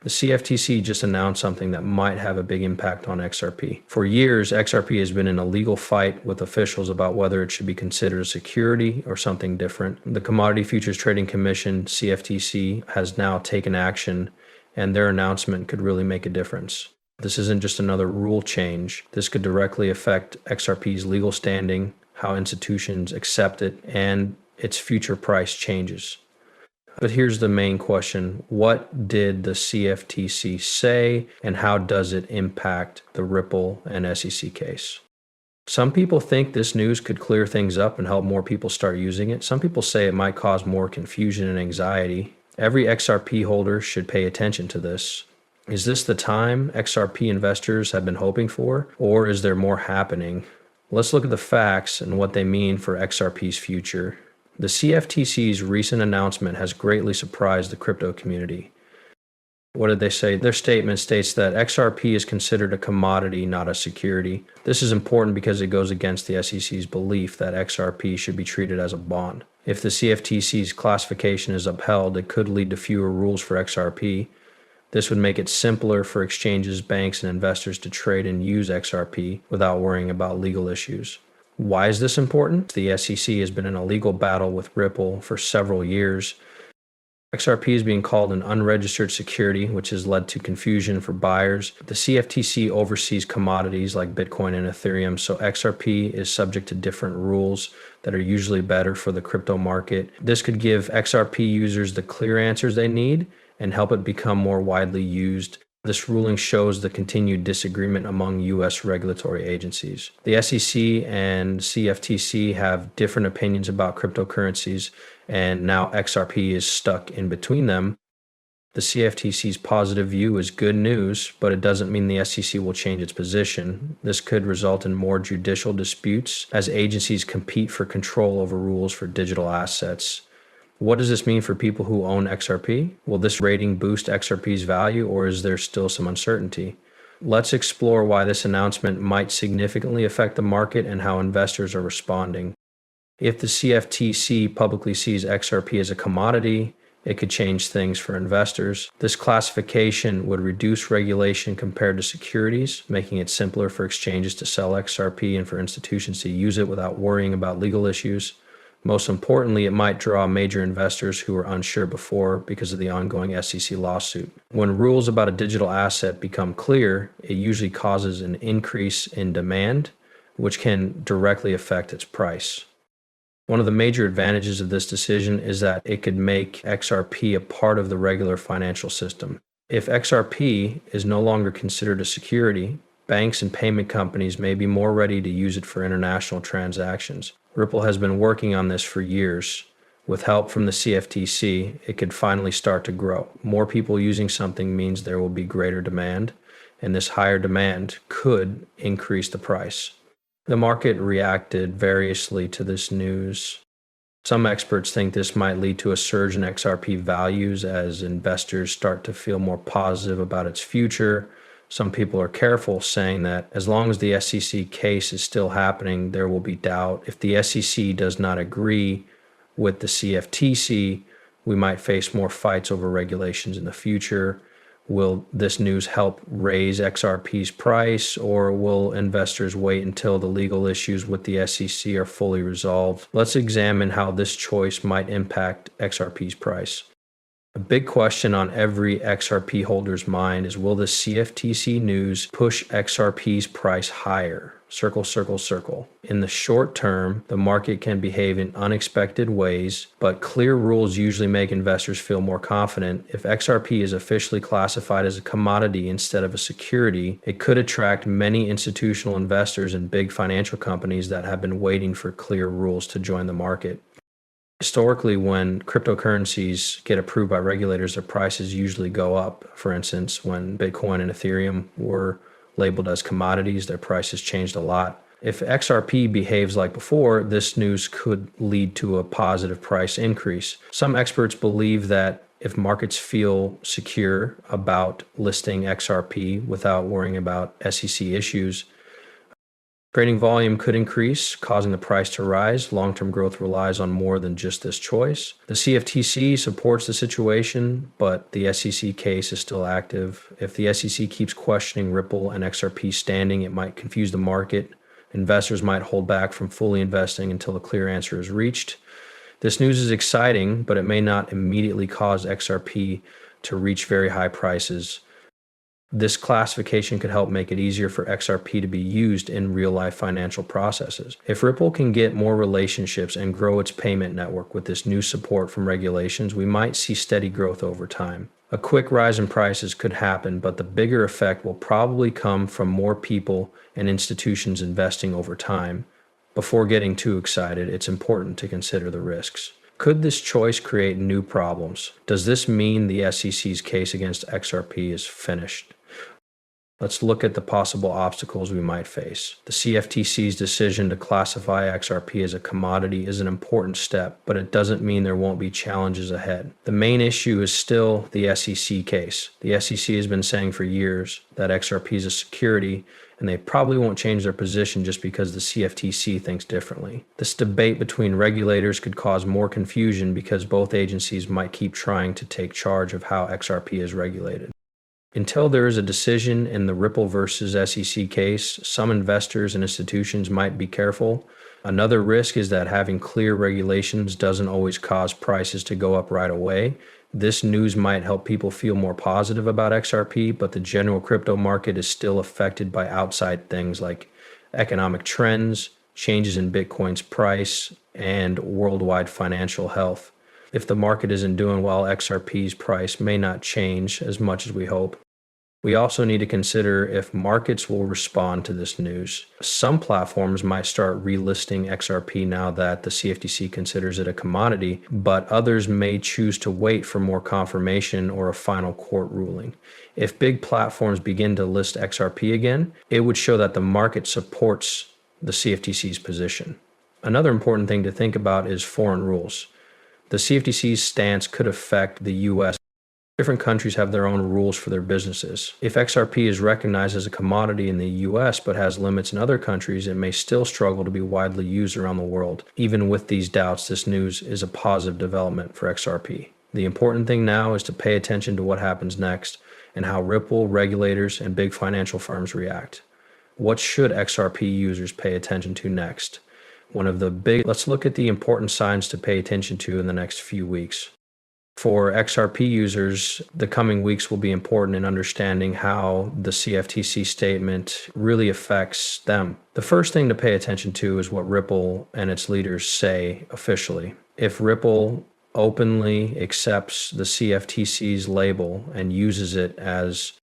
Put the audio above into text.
The CFTC just announced something that might have a big impact on XRP. For years, XRP has been in a legal fight with officials about whether it should be considered a security or something different. The Commodity Futures Trading Commission, CFTC, has now taken action, and their announcement could really make a difference. This isn't just another rule change. This could directly affect XRP's legal standing, how institutions accept it, and its future price changes. But here's the main question. What did the CFTC say, and how does it impact the Ripple and SEC case? Some people think this news could clear things up and help more people start using it. Some people say it might cause more confusion and anxiety. Every XRP holder should pay attention to this. Is this the time XRP investors have been hoping for, or is there more happening? Let's look at the facts and what they mean for XRP's future. The CFTC's recent announcement has greatly surprised the crypto community. What did they say? Their statement states that XRP is considered a commodity, not a security. This is important because it goes against the SEC's belief that XRP should be treated as a bond. If the CFTC's classification is upheld, it could lead to fewer rules for XRP. This would make it simpler for exchanges, banks, and investors to trade and use XRP without worrying about legal issues. Why is this important? The SEC has been in a legal battle with Ripple for several years. XRP is being called an unregistered security, which has led to confusion for buyers. The CFTC oversees commodities like Bitcoin and Ethereum, so XRP is subject to different rules that are usually better for the crypto market. This could give XRP users the clear answers they need and help it become more widely used. This ruling shows the continued disagreement among U.S. regulatory agencies. The SEC and CFTC have different opinions about cryptocurrencies, and now XRP is stuck in between them. The CFTC's positive view is good news, but it doesn't mean the SEC will change its position. This could result in more judicial disputes as agencies compete for control over rules for digital assets. What does this mean for people who own XRP? Will this rating boost XRP's value, or is there still some uncertainty? Let's explore why this announcement might significantly affect the market and how investors are responding. If the CFTC publicly sees XRP as a commodity, it could change things for investors. This classification would reduce regulation compared to securities, making it simpler for exchanges to sell XRP and for institutions to use it without worrying about legal issues. Most importantly, it might draw major investors who were unsure before because of the ongoing SEC lawsuit. When rules about a digital asset become clear, it usually causes an increase in demand, which can directly affect its price. One of the major advantages of this decision is that it could make XRP a part of the regular financial system. If XRP is no longer considered a security, banks and payment companies may be more ready to use it for international transactions. Ripple has been working on this for years. With help from the CFTC, it could finally start to grow. More people using something means there will be greater demand, and this higher demand could increase the price. The market reacted variously to this news. Some experts think this might lead to a surge in XRP values as investors start to feel more positive about its future. Some people are careful, saying that as long as the SEC case is still happening, there will be doubt. If the SEC does not agree with the CFTC, we might face more fights over regulations in the future. Will this news help raise XRP's price, or will investors wait until the legal issues with the SEC are fully resolved? Let's examine how this choice might impact XRP's price. A big question on every XRP holder's mind is, will the CFTC news push XRP's price higher? Circle, circle, circle. In the short term, the market can behave in unexpected ways, but clear rules usually make investors feel more confident. If XRP is officially classified as a commodity instead of a security, it could attract many institutional investors and big financial companies that have been waiting for clear rules to join the market. Historically, when cryptocurrencies get approved by regulators, their prices usually go up. For instance, when Bitcoin and Ethereum were labeled as commodities, their prices changed a lot. If XRP behaves like before, this news could lead to a positive price increase. Some experts believe that if markets feel secure about listing XRP without worrying about SEC issues, Trading volume could increase, causing the price to rise. Long-term growth relies on more than just this choice. The CFTC supports the situation, but the SEC case is still active. If the SEC keeps questioning Ripple and XRP standing, it might confuse the market. Investors might hold back from fully investing until a clear answer is reached. This news is exciting, but it may not immediately cause XRP to reach very high prices. This classification could help make it easier for XRP to be used in real-life financial processes. If Ripple can get more relationships and grow its payment network with this new support from regulations, we might see steady growth over time. A quick rise in prices could happen, but the bigger effect will probably come from more people and institutions investing over time. Before getting too excited, it's important to consider the risks. Could this choice create new problems? Does this mean the SEC's case against XRP is finished? Let's look at the possible obstacles we might face. The CFTC's decision to classify XRP as a commodity is an important step, but it doesn't mean there won't be challenges ahead. The main issue is still the SEC case. The SEC has been saying for years that XRP is a security, and they probably won't change their position just because the CFTC thinks differently. This debate between regulators could cause more confusion because both agencies might keep trying to take charge of how XRP is regulated. Until there is a decision in the Ripple versus SEC case, some investors and institutions might be careful. Another risk is that having clear regulations doesn't always cause prices to go up right away. This news might help people feel more positive about XRP, but the general crypto market is still affected by outside things like economic trends, changes in Bitcoin's price, and worldwide financial health. If the market isn't doing well, XRP's price may not change as much as we hope. We also need to consider if markets will respond to this news. Some platforms might start relisting XRP now that the CFTC considers it a commodity, but others may choose to wait for more confirmation or a final court ruling. If big platforms begin to list XRP again, it would show that the market supports the CFTC's position. Another important thing to think about is foreign rules. The CFTC's stance could affect the US. Different countries have their own rules for their businesses. If XRP is recognized as a commodity in the US but has limits in other countries, it may still struggle to be widely used around the world. Even with these doubts, this news is a positive development for XRP. The important thing now is to pay attention to what happens next and how Ripple, regulators, and big financial firms react. What should XRP users pay attention to next? Let's look at the important signs to pay attention to in the next few weeks. For XRP users, the coming weeks will be important in understanding how the CFTC statement really affects them. The first thing to pay attention to is what Ripple and its leaders say officially. If Ripple openly accepts the CFTC's label and uses it as